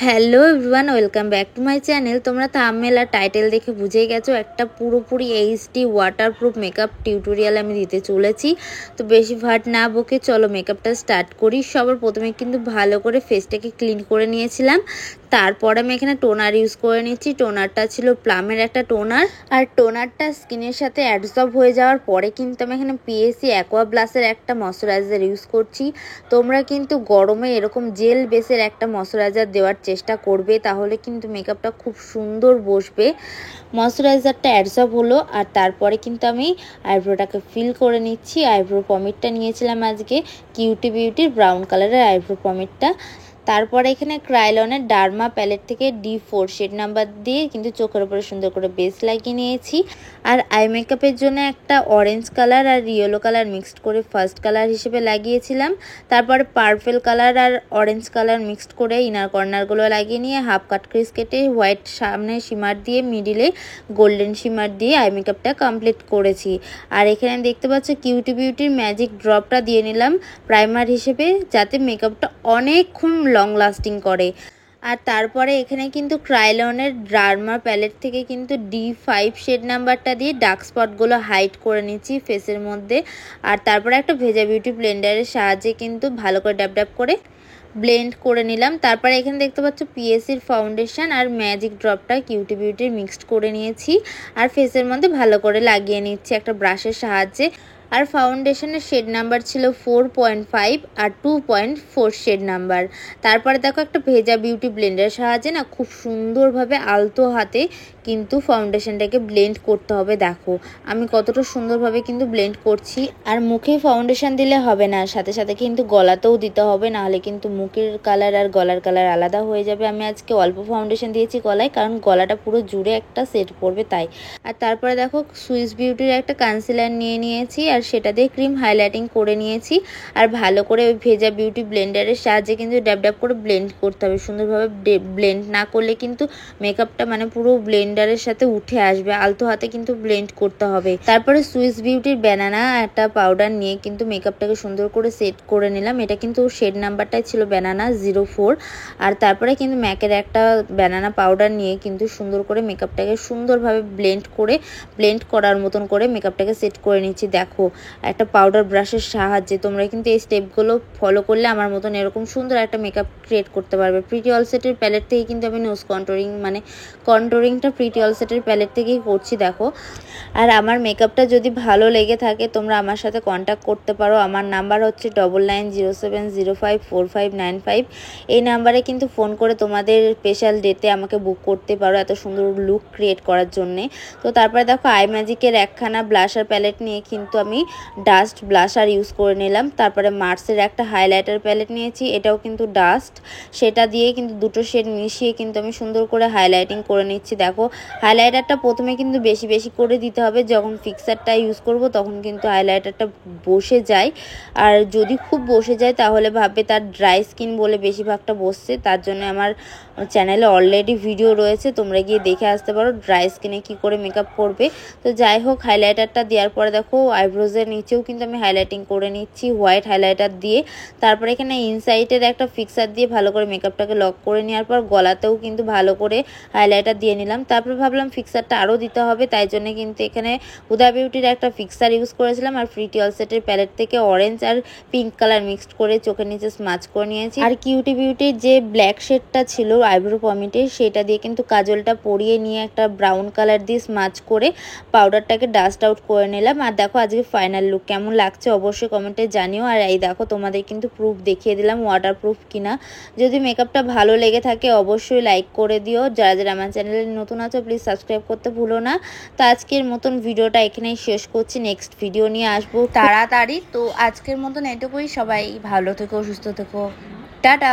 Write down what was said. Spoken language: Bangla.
Hello everyone, welcome back to my channel. তোমরা থাম্বনেল আর টাইটেল দেখে বুঝেই গেছো একটা পুরোপুরি এইচডি ওয়াটারপ্রুফ মেকআপ টিউটোরিয়াল আমি দিতে চলেছি। তো বেশি ভাট না বকে চলো মেকআপটা স্টার্ট করি। সবার প্রথমে কিন্তু ভালো করে ফেসটাকে ক্লিন করে নিয়েছিলাম। তারপর আমি এখানে টোনার ইউজ করে নিচ্ছি। টোনারটা ছিল প্লামের একটা টোনার, আর টোনারটা স্কিনের সাথে অ্যাবজর্ব হয়ে যাওয়ার পরে কিন্তু আমি এখানে পিএসি অ্যাকোয়া ব্লাসের একটা ময়শ্চারাইজার ইউজ করছি। তোমরা কিন্তু গরমে এরকম জেল বেসের একটা ময়শ্চারাইজার দেওয়ার চেষ্টা করবে, তাহলে কিন্তু মেকআপটা খুব সুন্দর বসবে। ময়শ্চারাইজারটা অ্যাবজর্ব হলো, আর তারপরে কিন্তু আমি আইব্রোটাকে ফিল করে নিচ্ছি। আইব্রো পমিটটা নিয়েছিলাম আজকে কিউটি বিউটির ব্রাউন কালারের আইব্রো পমিটটা। তারপরে এখানে ক্রাইলনের ডার্মা প্যালেট থেকে D4 শেড নাম্বার দিয়ে কিন্তু চোখের উপরে সুন্দর করে বেস লাগিয়ে নিয়েছি। আর আই মেকআপের জন্য একটা অরেঞ্জ কালার আর ইয়েলো কালার মিক্সড করে ফার্স্ট কালার হিসেবে লাগিয়েছিলাম। তারপরে পার্পেল কালার আর অরেঞ্জ কালার মিক্সড করে ইনার কর্নারগুলো লাগিয়ে নিয়ে হাফ কাট ক্রিজ কেটে হোয়াইট সামনে শিমার দিয়ে মিডিলে গোল্ডেন শিমার দিয়ে আই মেকআপটা কমপ্লিট করেছি। আর এখানে দেখতে পাচ্ছ কিউটি বিউটির ম্যাজিক ড্রপটা দিয়ে নিলাম প্রাইমার হিসেবে, যাতে মেকআপটা অনেকক্ষণ লং লাস্টিং করে। আর তারপরে এখানে কিন্তু ক্রাইলনের ডার্মা প্যালেট থেকে কিন্তু D5 শেড নাম্বারটা দিয়ে ডার্ক স্পটগুলো হাইড করে নিচ্ছি ফেসের মধ্যে। আর তারপরে একটা ভেজা বিউটি ব্লেন্ডারের সাহায্যে কিন্তু ভালো করে ড্যাব ড্যাব করে ব্লেন্ড করে নিলাম। তারপরে এখানে দেখতে পাচ্ছ পিএসির ফাউন্ডেশন আর ম্যাজিক ড্রপটা কিউটি বিউটির মিক্সড করে নিয়েছি, আর ফেসের মধ্যে ভালো করে লাগিয়ে নিচ্ছি একটা ব্রাশের সাহায্যে। আর ফাউন্ডেশনের শেড নাম্বার ছিল 4.5 আর 2.4 শেড নাম্বার। তারপরে দেখো একটা ভেজা বিউটি ব্লেন্ডারের সাহায্যে না খুব সুন্দরভাবে আলতো হাতে কিন্তু ফাউন্ডেশনটাকে ব্লেন্ড করতে হবে। দেখো আমি কতটা সুন্দরভাবে কিন্তু ব্লেন্ড করছি। আর মুখে ফাউন্ডেশন দিলে হবে না, সাথে সাথে কিন্তু গলাতেও দিতে হবে, নাহলে কিন্তু মুখের কালার আর গলার কালার আলাদা হয়ে যাবে। আমি আজকে অল্প ফাউন্ডেশন দিয়েছি গলায়, কারণ গলাটা পুরো জুড়ে একটা সেট পড়বে তাই। আর তারপরে দেখো সুইস বিউটির একটা কনসিলার নিয়ে নিয়েছি, আর সেটা দিয়ে ক্রিম হাইলাইটিং করে নিয়েছি। আর ভালো করে ওই ভেজা বিউটি ব্লেন্ডারের সাহায্যে কিন্তু ড্যাব ড্যাব করে ব্লেন্ড করতে হবে। সুন্দরভাবে ব্লেন্ড না করলে কিন্তু মেকআপটা মানে পুরো ব্লেন্ডারের সাথে উঠে আসবে, আলতো হাতে কিন্তু ব্লেন্ড করতে হবে। তারপরে সুইস বিউটির ব্যানানা একটা পাউডার নিয়ে কিন্তু মেকআপটাকে সুন্দর করে সেট করে নিলাম। এটা কিন্তু শেড নাম্বারটাই ছিল ব্যানানা 04। আর তারপরে কিন্তু ম্যাকের একটা ব্যানানা পাউডার নিয়ে কিন্তু সুন্দর করে মেকআপটাকে সুন্দরভাবে ব্লেন্ড করার মতন করে মেকআপটাকে সেট করে নিচ্ছি। দেখো একটা পাউডার ব্রাশের সাহায্যে তোমরা কিন্তু এই স্টেপগুলো ফলো করলে আমার মতন এরকম সুন্দর একটা মেকআপ ক্রিয়েট করতে পারবে। প্রিটি অল সেটের প্যালেট থেকে কিন্তু আমি নোজ কন্ট্রোরিংটা প্রিটি অল সেটের প্যালেট থেকেই করছি দেখো। আর আমার মেকআপটা যদি ভালো লেগে থাকে তোমরা আমার সাথে কন্ট্যাক্ট করতে পারো। আমার নাম্বার হচ্ছে 9907054595। এই নাম্বারে কিন্তু ফোন করে তোমাদের স্পেশাল ডেতে আমাকে বুক করতে পারো এত সুন্দর লুক ক্রিয়েট করার জন্যে। তো তারপরে দেখো আই ম্যাজিকের একখানা ব্লাশার প্যালেট নিয়ে কিন্তু আমি ডাস্ট ব্লাশার ইউজ করে নিলাম। তারপরে মার্সের একটা হাইলাইটার প্যালেট নিয়েছি, এটাও কিন্তু ডাস্ট, সেটা দিয়ে কিন্তু দুটো শেড মিশিয়ে কিন্তু আমি সুন্দর করে হাইলাইটিং করে নিচ্ছি। দেখো হাইলাইটারটা প্রথমে কিন্তু বেশি বেশি করে দিতে হবে, যখন ফিক্সারটা ইউজ করব তখন কিন্তু হাইলাইটারটা বসে যায়। আর যদি খুব বসে যায় তাহলে ভাববে তার ড্রাই স্কিন বলে বেশিরভাগটা বসছে। তার জন্য আমার চ্যানেলে অলরেডি ভিডিও রয়েছে, তোমরা গিয়ে দেখে আসতে পারো ড্রাই স্কিনে কি করে মেকআপ করবে। তো যাই হোক হাইলাইটারটা দেওয়ার পরে দেখো আইব্রোজের নিচেও কিন্তু আমি হাইলাইটিং করে নিচ্ছি হোয়াইট হাইলাইটার দিয়ে। তারপরে এখানে ইনসাইডের একটা ফিক্সার দিয়ে ভালো করে মেকআপটাকে লক করে নেওয়ার পর গলাতেও কিন্তু ভালো করে হাইলাইটার দিয়ে নিলাম। তারপরে ভাবলাম ফিক্সারটা আরও দিতে হবে, তাই জন্য কিন্তু এখানে হুদা বিউটির একটা ফিক্সার ইউজ করেছিলাম। আর প্রিটি অল সেটের প্যালেট থেকে অরেঞ্জ আর পিঙ্ক কালার মিক্সড করে চোখের নিচে স্মাচ করে নিয়েছি। আর কিউটি বিউটির যে ব্ল্যাক শেডটা ছিল আইব্রো পমিটে, সেটা দিয়ে কিন্তু কাজলটা পরিয়ে নিয়ে একটা ব্রাউন কালার দিয়ে স্মাচ করে পাউডারটাকে ডাস্ট আউট করে নিলাম। আর দেখো আজকে ফাইনাল লুক কেমন লাগছে অবশ্যই কমেন্টে জানিও। আর এই দেখো তোমাদের কিন্তু প্রুফ দেখিয়ে দিলাম ওয়াটারপ্রুফ কিনা। যদি মেকআপটা ভালো লেগে থাকে অবশ্যই লাইক করে দিও। যারা যারা আমার চ্যানেলে নতুন আছো প্লিজ সাবস্ক্রাইব করতে ভুলো না। তো আজকের মতন ভিডিওটা এখানেই শেষ করছি, নেক্সট ভিডিও নিয়ে আসবো তাড়াতাড়ি। তো আজকের মতন এটুকুই, সবাই ভালো থেকো, সুস্থ থেকো, টাটা।